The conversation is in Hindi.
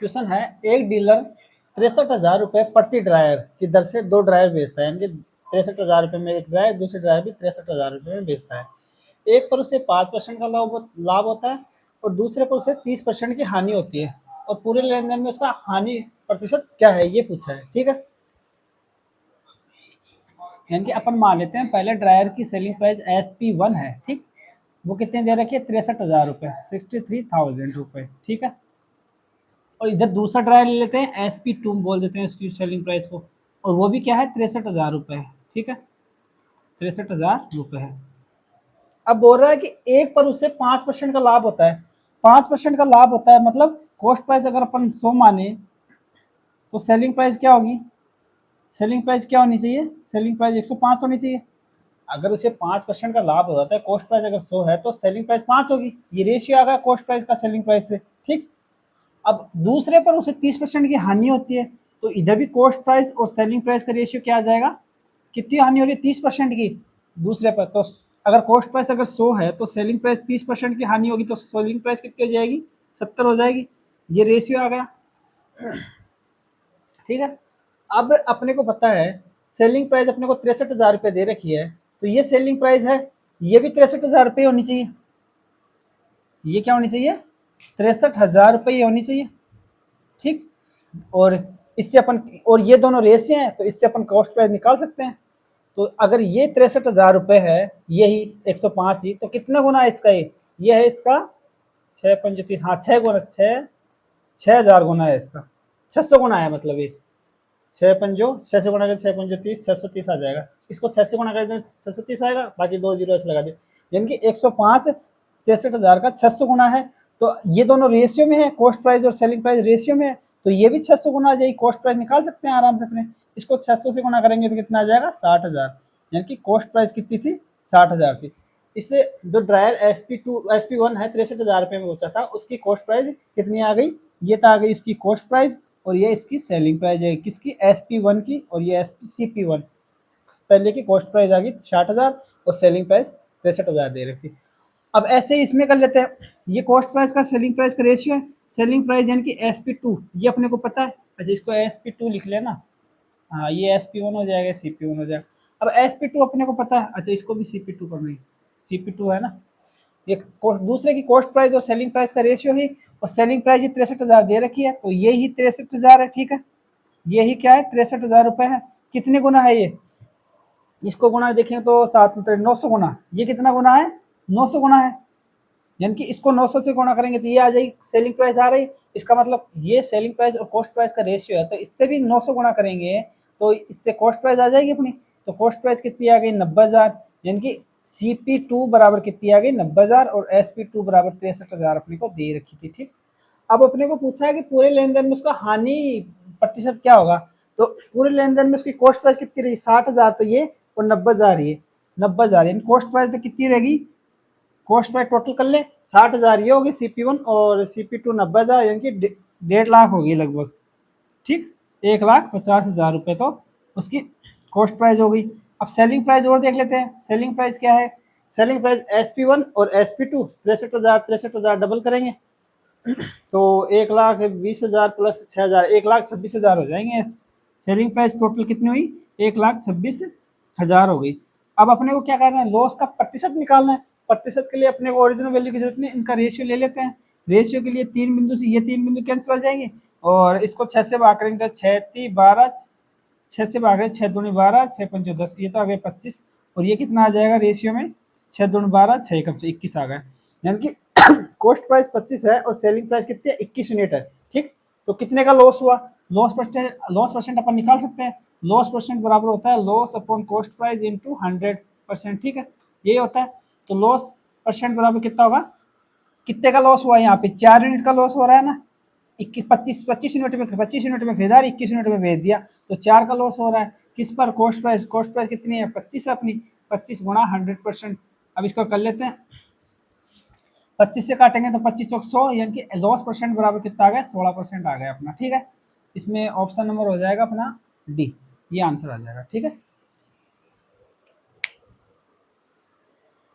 क्वेश्चन है, एक डीलर 63,000 रुपये प्रति ड्रायर की दर से 2 ड्रायर बेचता है, यानी कि 63,000 रुपये में एक ड्रायर, दूसरी ड्रायर भी 63,000 रुपये में बेचता है। एक पर उसे 5% का लाभ होता है और दूसरे पर उसे 30% की हानि होती है, और पूरे लेन देन में उसका हानि प्रतिशत क्या है ये पूछा है। ठीक है, यानी कि अपन मान लेते हैं पहले ड्रायर की सेलिंग प्राइस SP1 है। ठीक, वो कितने दे रखी है, 63,000 रुपये, 63,000 रुपये। ठीक है, और इधर दूसरा ड्रायर ले लेते हैं, SP2 बोल देते हैं उसकी सेलिंग प्राइस को, और वो भी क्या है, 63,000 रुपये है। ठीक है, 63,000 रुपये है। अब बोल रहा है कि एक पर उसे 5% का लाभ होता है। 5% का लाभ होता है मतलब कॉस्ट प्राइस अगर अपन 100 माने तो सेलिंग प्राइस क्या होगी, सेलिंग प्राइस क्या होनी चाहिए, सेलिंग प्राइस 105 होनी चाहिए। अगर उसे 5% का लाभ हो जाता है, कॉस्ट प्राइस अगर 100 है तो सेलिंग प्राइस 5 होगी। ये रेशियो आ गया कॉस्ट प्राइस का सेलिंग प्राइस से। ठीक, अब दूसरे पर उसे 30% की हानि होती है, तो इधर भी कॉस्ट प्राइस और सेलिंग प्राइस का रेशियो क्या आ जाएगा, कितनी हानि हो रही है, 30% की दूसरे पर। तो अगर कॉस्ट प्राइस अगर 100 है तो सेलिंग प्राइस 30% की हानि होगी, तो सेलिंग प्राइस कितनी हो जाएगी, 70 हो जाएगी। ये रेशियो आ गया। ठीक है, अब अपने को पता है सेलिंग प्राइस अपने को 63,000 रुपये दे रखी है, तो ये सेलिंग प्राइस है, ये भी 63,000 रुपये होनी चाहिए। ये क्या होनी चाहिए, 63,000 रुपये होनी चाहिए। ठीक, और इससे अपन, और ये दोनों रेशियो हैं तो इससे अपन कॉस्ट प्राइस निकाल सकते हैं। तो अगर ये 63,000 रुपये है, यही 105 ही, तो कितना गुना है इसका, ये है इसका 6 हाँ 6 गुना, 6,000 गुना है इसका, 600 गुना है, मतलब ये 6 से गुना कर 6 × 5 = 30, 630 आ जाएगा। इसको 6 से गुना कर दें 630 आएगा, बाकी 2 जीरो ऐसे लगा दे, यानी कि 105 63,000 का 600 गुना है। तो ये दोनों रेशियो में है, कॉस्ट प्राइस और सेलिंग प्राइस रेशियो में है, तो ये भी 600 गुना आ जाएगी। कॉस्ट प्राइस निकाल सकते हैं आराम से अपने, इसको 600 से गुना करेंगे तो कितना आ जाएगा, 60,000, यानी कि कॉस्ट प्राइस कितनी थी, 60,000 थी। इससे जो ड्रायर SP1 है 63,000 रुपये में बेचा था, उसकी कॉस्ट प्राइस कितनी आ गई, ये तो आ गई इसकी कॉस्ट प्राइस, और ये इसकी सेलिंग प्राइस है किसकी, SP1 की, और ये CP1। पहले की कॉस्ट प्राइस आ गई 60,000 और सेलिंग प्राइस 63,000 दे रखी। अब ऐसे ही इसमें कर लेते हैं, ये कॉस्ट प्राइस का सेलिंग प्राइस का रेशियो है, सेलिंग प्राइस यानी कि SP2, ये अपने को पता है। अच्छा, इसको SP2 लिख लेना, हाँ ये SP1 हो जाएगा, CP1 हो जाएगा। अब SP2 अपने को पता है, अच्छा इसको भी CP2 करना है, CP2 है ना। ये दूसरे की कॉस्ट प्राइस और सेलिंग प्राइस का रेशियो ही, और सेलिंग प्राइस ही 63,000 दे रखी है, तो ये ही 63,000 है। ठीक है, ये ही क्या है, 63,000 रुपये है। कितने गुना है ये, इसको गुना देखें तो 7 में 900 गुना, ये कितना गुना है, 900 गुना है, यानी कि इसको 900 से गुणा करेंगे तो ये आ जाएगी सेलिंग प्राइस आ रही। इसका मतलब ये सेलिंग प्राइस और कॉस्ट प्राइस का रेशियो है, तो इससे भी 900 गुणा करेंगे तो इससे कॉस्ट प्राइस आ जाएगी अपनी। तो कॉस्ट प्राइस कितनी आ गई, 90,000, यानी कि CP2 बराबर कितनी आ गई, 90,000, और SP2 बराबर 63,000 अपने को दे रखी थी। ठीक, अब अपने को पूछा है कि पूरे लेन देन में उसका हानि प्रतिशत क्या होगा। तो पूरे लेन देन में उसकी कॉस्ट प्राइस कितनी रही, 60,000, तो ये, और 90,000 ये, 90,000, यानी कॉस्ट प्राइस तो कितनी रहेगी, कॉस्ट प्राइस टोटल कर ले, 60,000 ये होगी CP1, और CP2 90,000, यानी कि 1.5 लाख होगी लगभग। ठीक, 1,50,000 रुपये तो उसकी कॉस्ट प्राइस हो गई। अब सेलिंग प्राइस और देख लेते हैं, सेलिंग प्राइस क्या है, सेलिंग प्राइस SP1 और SP2 63,000 डबल करेंगे तो 1,20,000 प्लस 6,000, 1,26,000 हो जाएंगे। सेलिंग प्राइस टोटल कितनी हुई, 1,26,000 हो गई। अब अपने को क्या करना है, लॉस का प्रतिशत निकालना है। प्रतिशत के लिए अपने को ओरिजिनल वैल्यू की जरूरत नहीं, इनका रेशियो ले लेते हैं। रेशियो के लिए 3 बिंदु से ये 3 बिंदु कैंसिल हो जाएंगे, और इसको 6 से भाग करेंगे तो 6×3 = 12, 6 से भाग 6×2 = 12, 6×5 = 10, ये तो आ गए 25, और ये कितना आ जाएगा रेशियो में, 6×2 = 12, 6 × 21 आ गया, यानी कि कॉस्ट प्राइस 25 है और सेलिंग प्राइस कितनी है, 21 यूनिट है। ठीक, तो कितने का लॉस हुआ, लॉस परसेंट अपन निकाल सकते हैं। लॉस परसेंट बराबर होता है loss upon cost price into 100%। ठीक है, ये होता है। तो लॉस परसेंट बराबर कितना होगा, कितने का लॉस हुआ, यहाँ पे 4 यूनिट का लॉस हो रहा है ना, 25 यूनिट में, 25 यूनिट में खरीदा, 21 यूनिट में बेच दिया, तो 4 का लॉस हो रहा है। किस पर, कॉस्ट प्राइस कितनी है, 25 है अपनी, 25 गुणा 100%। अब इसको कर लेते हैं, 25 से काटेंगे तो 25 चौक 100, यानी कि लॉस परसेंट बराबर कितना आ गया, 16% आ गया अपना। ठीक है, इसमें ऑप्शन नंबर हो जाएगा अपना D, ये आंसर आ जाएगा। ठीक है।